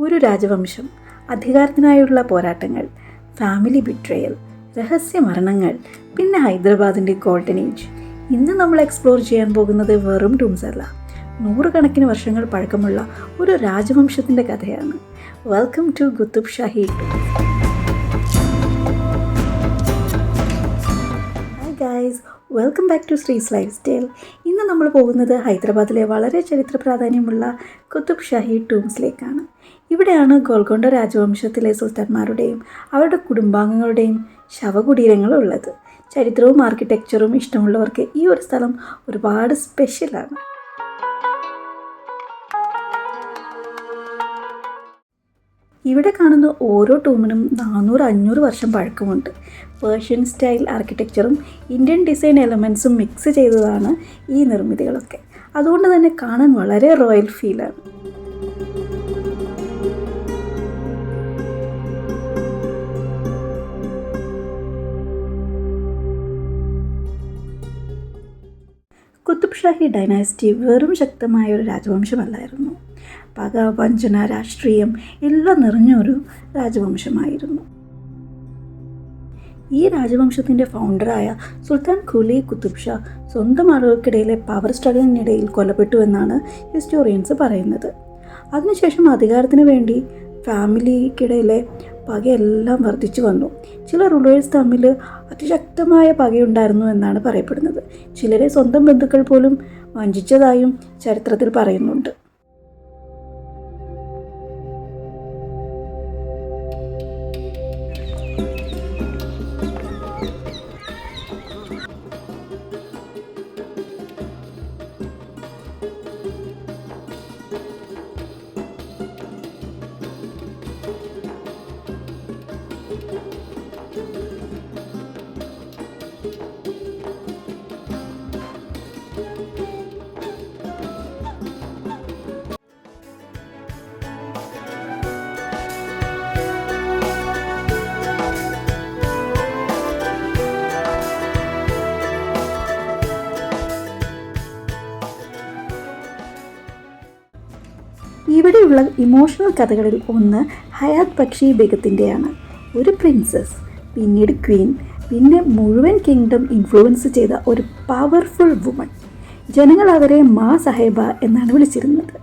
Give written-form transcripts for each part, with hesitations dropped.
ഒരു രാജവംശം, അധികാരത്തിനായുള്ള പോരാട്ടങ്ങൾ, ഫാമിലി ബിട്രയൽ, രഹസ്യ മരണങ്ങൾ, പിന്നെ ഹൈദരാബാദിൻ്റെ ഗോൾഡൻ ഏജ്. ഇന്ന് നമ്മൾ എക്സ്പ്ലോർ ചെയ്യാൻ പോകുന്നത് വെറും ടൂംസ് അല്ല, നൂറുകണക്കിന് വർഷങ്ങൾ പഴക്കമുള്ള ഒരു രാജവംശത്തിൻ്റെ കഥയാണ്. Welcome to Qutb Shahi tombs. Hi guys, welcome back to Shree's lifestyle. ഇന്ന് നമ്മൾ പോകുന്നത് ഹൈദരാബാദിലെ വളരെ ചരിത്ര പ്രാധാന്യമുള്ള കുത്തുബ് ഷാഹി ടൂംസിലേക്കാണ്. ഇവിടെയാണ് ഗോൽക്കൊണ്ട രാജവംശത്തിലെ സുൽത്താന്മാരുടെയും അവരുടെ കുടുംബാംഗങ്ങളുടെയും ശവകുടീരങ്ങളുള്ളത്. ചരിത്രവും ആർക്കിടെക്ചറും ഇഷ്ടമുള്ളവർക്ക് ഈ ഒരു സ്ഥലം ഒരുപാട് സ്പെഷ്യലാണ്. ഇവിടെ കാണുന്ന ഓരോ ടൂമിനും 400-500 വർഷം പഴക്കമുണ്ട്. പേർഷ്യൻ സ്റ്റൈൽ ആർക്കിടെക്ചറും ഇന്ത്യൻ ഡിസൈൻ എലമെൻസും മിക്സ് ചെയ്തതാണ് ഈ നിർമ്മിതികളൊക്കെ. അതുകൊണ്ട് തന്നെ കാണാൻ വളരെ റോയൽ ഫീലാണ്. കുത്തുബ് ഷാഹി ഡൈനാസ്റ്റി വെറും ശക്തമായ ഒരു രാജവംശമല്ലായിരുന്നു. പക, വഞ്ചന, രാഷ്ട്രീയം എല്ലാം നിറഞ്ഞൊരു രാജവംശമായിരുന്നു. ഈ രാജവംശത്തിൻ്റെ ഫൗണ്ടറായ സുൽത്താൻ ഖുലി കുത്തുബ് ഷാ സ്വന്തം ആളുകൾക്കിടയിലെ പവർ സ്ട്രഗിളിനിടയിൽ കൊല്ലപ്പെട്ടു എന്നാണ് ഹിസ്റ്റോറിയൻസ് പറയുന്നത്. അതിനുശേഷം അധികാരത്തിന് വേണ്ടി ഫാമിലിക്കിടയിലെ പകയെല്ലാം വർദ്ധിച്ചു വന്നു. ചില റൂളേഴ്സ് തമ്മിൽ അതിശക്തമായ പകയുണ്ടായിരുന്നു എന്നാണ് പറയപ്പെടുന്നത്. ചിലരെ സ്വന്തം ബന്ധുക്കൾ പോലും വഞ്ചിച്ചതായും ചരിത്രത്തിൽ പറയുന്നുണ്ട്. ഇവിടെയുള്ള ഇമോഷണൽ കഥകളിൽ ഒന്ന് ഹയാത്ത് ബക്ഷി ബേഗത്തിൻ്റെയാണ്. ഒരു പ്രിൻസസ്, പിന്നീട് ക്വീൻ, പിന്നെ മുഴുവൻ കിങ്ഡം ഇൻഫ്ലുവൻസ് ചെയ്ത ഒരു പവർഫുൾ വുമൺ. ജനങ്ങൾ അവരെ മാ സാഹേബ എന്നാണ് വിളിച്ചിരുന്നത്.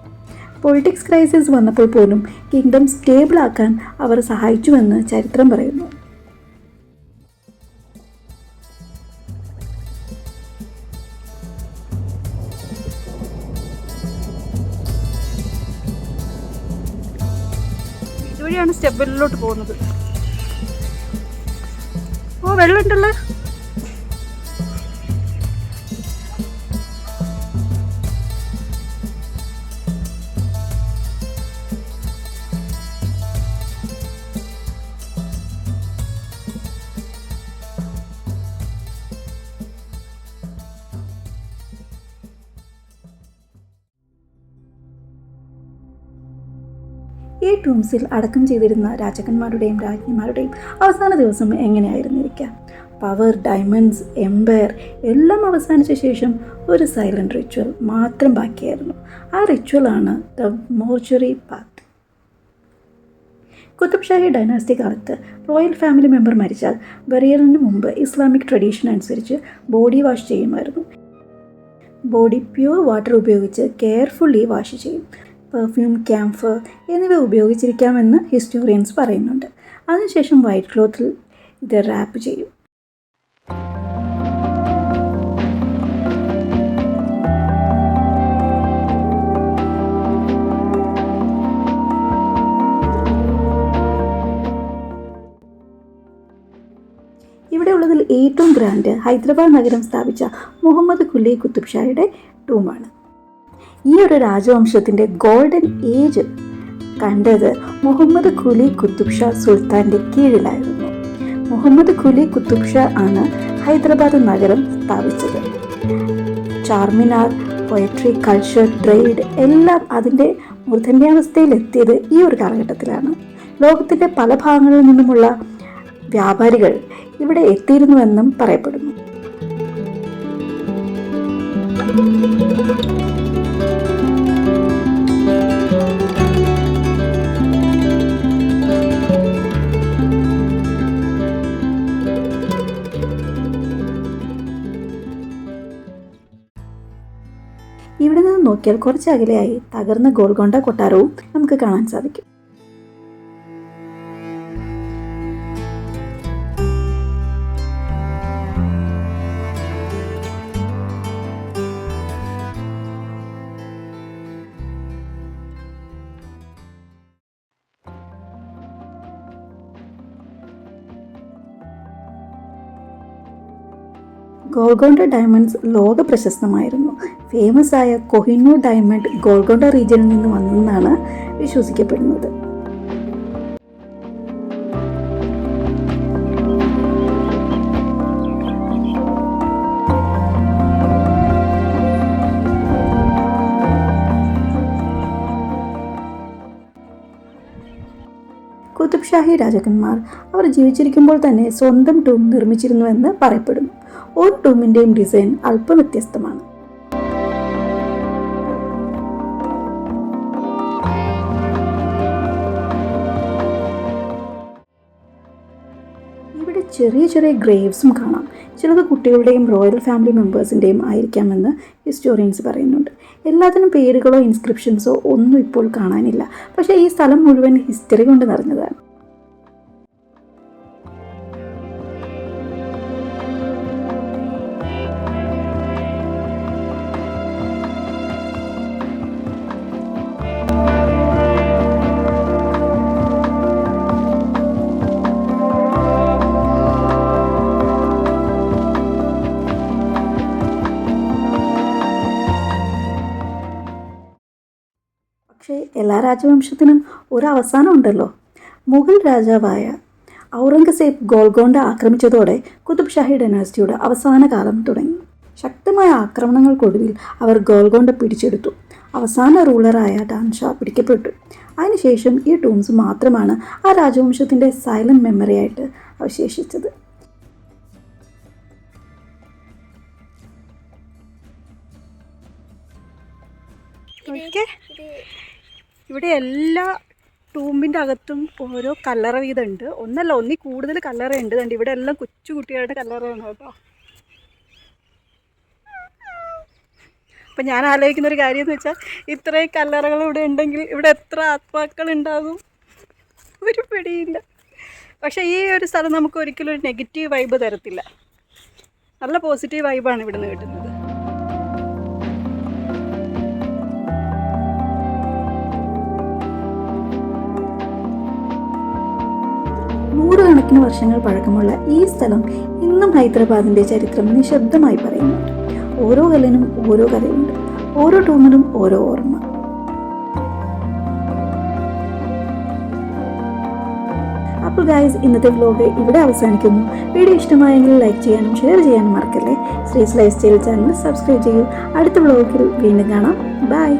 പൊളിറ്റിക്സ് ക്രൈസിസ് വന്നപ്പോൾ പോലും കിങ്ഡം സ്റ്റേബിളാക്കാൻ അവർ സഹായിച്ചുവെന്ന് ചരിത്രം പറയുന്നു. ഇതുവഴിയാണ് സ്റ്റെപ്പിലോട്ട് പോകുന്നത്. ഓ, വെള്ളം ഉണ്ടല്ലോ. ഈ ടൂംസിൽ അടക്കം ചെയ്തിരുന്ന രാജാക്കന്മാരുടെയും രാജ്ഞിമാരുടെയും അവസാന ദിവസം എങ്ങനെയായിരുന്നിരിക്കാം? പവർ, ഡയമണ്ട്സ്, എംപയർ എല്ലാം അവസാനിച്ച ശേഷം ഒരു സൈലൻറ്റ് റിച്വൽ മാത്രം ബാക്കിയായിരുന്നു. ആ റിച്വലാണ് the mortuary path. Qutb Shahi dynasty കാലത്ത് റോയൽ ഫാമിലി മെമ്പർ മരിച്ചാൽ ബറിയലിന് മുമ്പ് ഇസ്ലാമിക് ട്രഡീഷൻ അനുസരിച്ച് ബോഡി വാഷ് ചെയ്യുമായിരുന്നു. ബോഡി പ്യുവർ വാട്ടർ ഉപയോഗിച്ച് കെയർഫുള്ളി വാഷ് ചെയ്യും. പെർഫ്യൂം, ക്യാംഫർ എന്നിവ ഉപയോഗിച്ചിരിക്കാമെന്ന് ഹിസ്റ്റോറിയൻസ് പറയുന്നുണ്ട്. അതിനുശേഷം വൈറ്റ് ക്ലോത്തിൽ ഇത് റാപ്പ് ചെയ്യും. ഇവിടെ ഉള്ളതിൽ ഏറ്റവും ഗ്രാൻഡ് ഹൈദരാബാദ് നഗരം സ്ഥാപിച്ച മുഹമ്മദ് ഖുലി കുത്തുബ് ഷായുടെ ടൂമാണ്. ഈ ഒരു രാജവംശത്തിൻ്റെ ഗോൾഡൻ ഏജ് കണ്ടത് മുഹമ്മദ് ഖുലി കുത്തുബ് ഷാ സുൽത്താൻ്റെ കീഴിലായിരുന്നു. മുഹമ്മദ് ഖുലി കുത്തുബ് ഷാ ആണ് ഹൈദരാബാദ് നഗരം സ്ഥാപിച്ചത്. ചാർമിനാർ, പോയട്രി, കൾച്ചർ, ട്രേഡ് എല്ലാം അതിൻ്റെ മൂർധന്യാവസ്ഥയിലെത്തിയത് ഈ ഒരു കാലഘട്ടത്തിലാണ്. ലോകത്തിൻ്റെ പല ഭാഗങ്ങളിൽ നിന്നുമുള്ള വ്യാപാരികൾ ഇവിടെ എത്തിയിരുന്നുവെന്നും പറയപ്പെടുന്നു. നോക്കിയാൽ കുറച്ച് അകലെയായി തകർന്ന ഗോൽക്കൊണ്ട കൊട്ടാരവും നമുക്ക് കാണാൻ സാധിക്കും. ഗോൾക്കൊണ്ട ഡയമണ്ട്സ് ലോക പ്രശസ്തമായിരുന്നു. ഫേമസ് ആയ കൊഹിനൂർ ഡയമണ്ട് ഗോൾക്കൊണ്ട റീജിയനിൽ നിന്ന് വന്നെന്നാണ് വിശ്വസിക്കപ്പെടുന്നത്. കുതുബ് ഷാഹി രാജാക്കന്മാർ അവർ ജീവിച്ചിരിക്കുമ്പോൾ തന്നെ സ്വന്തം ടൂം നിർമ്മിച്ചിരുന്നുവെന്ന് പറയപ്പെടുന്നു. ഓരോ ടൂമിൻ്റെയും ഡിസൈൻ അല്പം വ്യത്യസ്തമാണ്. ഇവിടെ ചെറിയ ചെറിയ ഗ്രേവ്സും കാണാം. ചിലത് കുട്ടികളുടെയും റോയൽ ഫാമിലി മെമ്പേഴ്സിൻ്റെയും ആയിരിക്കാമെന്ന് ഹിസ്റ്റോറിയൻസ് പറയുന്നുണ്ട്. എല്ലാത്തിനും പേരുകളോ ഇൻസ്ക്രിപ്ഷൻസോ ഒന്നും ഇപ്പോൾ കാണാനില്ല. പക്ഷേ ഈ സ്ഥലം മുഴുവൻ ഹിസ്റ്ററി കൊണ്ട് നിറഞ്ഞതാണ്. പക്ഷേ എല്ലാ രാജവംശത്തിനും ഒരു അവസാനം ഉണ്ടല്ലോ. മുഗൾ രാജാവായ ഔറംഗസേബ് ഗോൾക്കൊണ്ട ആക്രമിച്ചതോടെ കുതുബ് ഷാഹി ഡൈനാസ്റ്റിയുടെ അവസാന കാലം തുടങ്ങി. ശക്തമായ ആക്രമണങ്ങൾക്കൊടുവിൽ അവർ ഗോൾക്കൊണ്ട പിടിച്ചെടുത്തു. അവസാന റൂളറായ ഡാൻഷാ പിടിക്കപ്പെട്ടു. അതിനുശേഷം ഈ ടൂംസ് മാത്രമാണ് ആ രാജവംശത്തിൻ്റെ സൈലന്റ് മെമ്മറിയായിട്ട് അവശേഷിച്ചത്. ഇവിടെ എല്ലാ ടൂമ്പിൻ്റെ അകത്തും ഓരോ കല്ലറ വീതമുണ്ട്. ഒന്നല്ല, ഒന്നിൽ കൂടുതൽ കല്ലറയുണ്ട്. കണ്ട് ഇവിടെ എല്ലാം കൊച്ചു കുട്ടികളുടെ കല്ലറയാണ് കേട്ടോ. അപ്പം ഞാൻ ആലോചിക്കുന്ന ഒരു കാര്യം എന്ന് വെച്ചാൽ, ഇത്രയും കല്ലറകൾ ഇവിടെ ഉണ്ടെങ്കിൽ ഇവിടെ എത്ര ആത്മാക്കൾ ഉണ്ടാകും ഒരു പിടിയില്ല. പക്ഷേ ഈ ഒരു സ്ഥലം നമുക്ക് ഒരിക്കലും ഒരു നെഗറ്റീവ് വൈബ് തരത്തില്ല. നല്ല പോസിറ്റീവ് വൈബാണ് ഇവിടുന്ന് കിട്ടുന്നത്. നൂറുകണക്കിന് വർഷങ്ങൾ പഴക്കമുള്ള ഈ സ്ഥലം ഇന്നും ഹൈദരാബാദിൻ്റെ ചരിത്രം നിശബ്ദമായി പറയുന്നുണ്ട്. ഓരോ കല്ലിനും ഓരോ കഥയുണ്ട്, ഓരോ ടൂമിനും ഓരോ ഓർമ്മ. അപ്പോൾ ഗൈസ്, ഇന്നത്തെ വ്ലോഗ് ഇവിടെ അവസാനിക്കുന്നു. വീഡിയോ ഇഷ്ടമായെങ്കിൽ ലൈക്ക് ചെയ്യാനും ഷെയർ ചെയ്യാനും മറക്കല്ലേ. ശ്രീസ് ലൈഫ് സ്റ്റൈൽ ചാനൽ സബ്സ്ക്രൈബ് ചെയ്യൂ. അടുത്ത വ്ലോഗിൽ വീണ്ടും കാണാം. ബൈ.